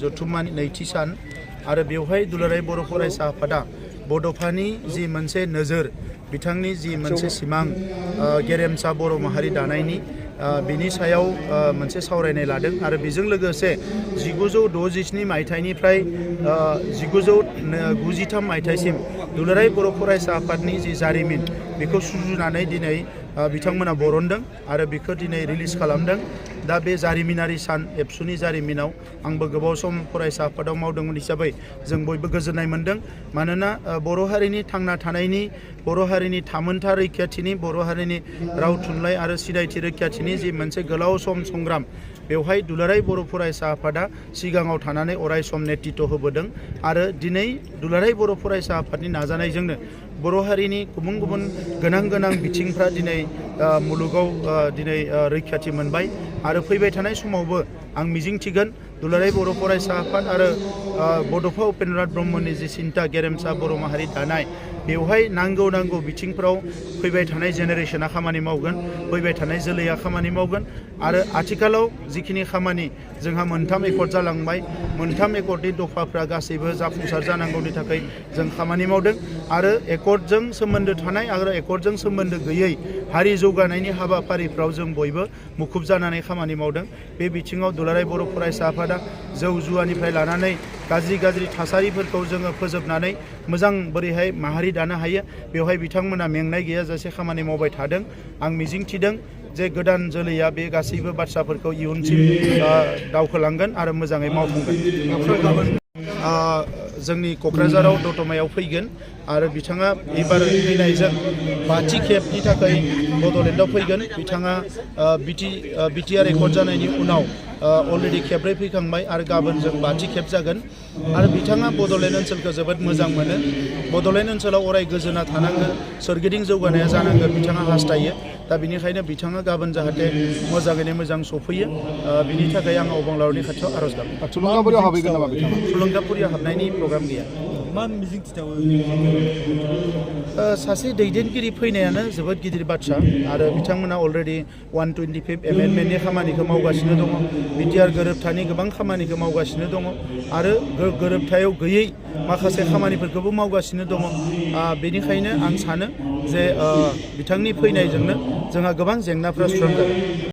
जथुम्मानि नैथि सान आरो बेवहाय दुलाराय बर' फरायसा आफादा बड'फानि जि मोनसे नोजोर बिथांनि जि मोनसे सिमां गेरेमसा बर' माहारि दानायनि बिनि सायाव मोनसे सावरायनाय लादों आरो बेजों लोगोसे 1967 मायथाइनिफ्राय 1993 मायथाइसिम दुलाराय बर' फरायसा आफादनि जि जारिमिन बेखौ सुजुनानै दिनै बिथांमोना बरनदों आरो बेखौ दिनै रिलिज खालामदों। दा बे जारिमिनारि सान एबसुनि जारिमिनाव आंबो गोबाव सम फरायसा आफादाव मावदोंमोन हिसाबै जों बयबो गोजोननाय मोनदों। मानोना बर' हारिनि थांना थानायनि, बर' हारिनि थामोनथा रैखाथिनि, बर' हारिनि राव थुनलाइ आरो सिनायथि रैखाथिनि जि मोनसे गोलाव सम संग्राम बेवहाय दुलाराय बर' फरायसा आफादा सिगाङाव थानानै अराय सम नेतृत्व होबोदों आरो दिनै दुलाराय बर' फरायसा आफादनि नाजानायजोंनो बर' हारिनि गुबुन गुबुन गोनां बिथिंफ्रा दिनै मुलुगाव दिनै रैखाथि मोनबाय आरो फैबाय थानाय समावबो आं मिजिंथिगोन दुलाराय बर' फरायसा आफाद आरो बड'फा उपेन्द्रनाथ ब्रह्मनि जि सिन्था गेरेमसा बर' माहारि दानाय बेवहाय नांगौ बिथिंफ्राव फैबाय थानाय जेनेरेशना खामानि मावगोन, फैबाय थानाय जोलैया खामानि मावगोन आरो आथिखालाव जिखिनि खामानि जोंहा 3 एकर्ड जालांबाय, 3 एकर्डनि दफाफ्रा गासैबो जाफुंसार जानांगौनि थाखाय जों खामानि मावदों आरो एकर्डजों सोमोन्दो थानाय आरो एकर्डजों सोमोन्दो गैयै हारि जौगानायनि हाबाफारिफ्राव जों बयबो मुखुब जानानै खामानि मावदों। बे बिथिङाव दुलाराय बर' फरायसा आफादा जौ जुवानिफ्राय लानानै गाज्रि थासारिफोरखौ जोङो फोजोबनानै मोजां बोरैहाय माहारि दानो हायो बेवहाय बिथांमोना मेंनाय गैयाजासे खामानि मावबाय थादों। आं मिजिंथिदों जे गोदान जोलैया बे गासैबो बाथ्राफोरखौ इयुनसिम दावखोलांगोन आरो मोजाङै मावफुंगोन। जोंनि क'क्राझाराव दतमायाव फैगोन आरो बिथाङा एबार फैनायजों 5थि खेबनि थाखाय बड'लेण्डआव फैगोन। बिथाङा बिटिआर रेकर्ड जानायनि उनाव अलरेडि खेबब्रै फैखांबाय आरो गाबोन जों 5थि खेब जागोन आरो बिथाङा बड'लेण्ड ओनसोलखौ जोबोद मोजां मोनो। बड'लेण्ड ओनसोलाव अराय गोजोना थानांगोन, सोरगिदिं जौगानाया जानांगोन बिथाङा हास्थायो। दा बिनिखायनो बिथाङा गाबोन जाहाथे मोजाङैनो मोजां सफैयो बिनि थाखाय आं अबंलावरिनि खाथियाव आर'ज गाबो। थुलुंगाफुरियाव हाबहैगोन नामा बिथाङा? थुलुंगाफुरियाव हाबनायनि प्रग्राम गैया। सासे दैदेनगिरि फैनायानो जोबोद गिदिर बाथ्रा आरो बिथांमोना अलरेडि 125 एमेन्डमेन्टनि खामानिखौ मावगासिनो दङ, बिटिआर गोरोबथानि गोबां खामानिखौ मावगासिनो दङ आरो गोरोबथायाव गैयै माखासे खामानिफोरखौबो मावगासिनो दङ। बेनिखायनो आं सानो जे बिथांनि फैनायजोंनो जोंहा गोबां जेंनाफ्रा सुस्रांजागोन।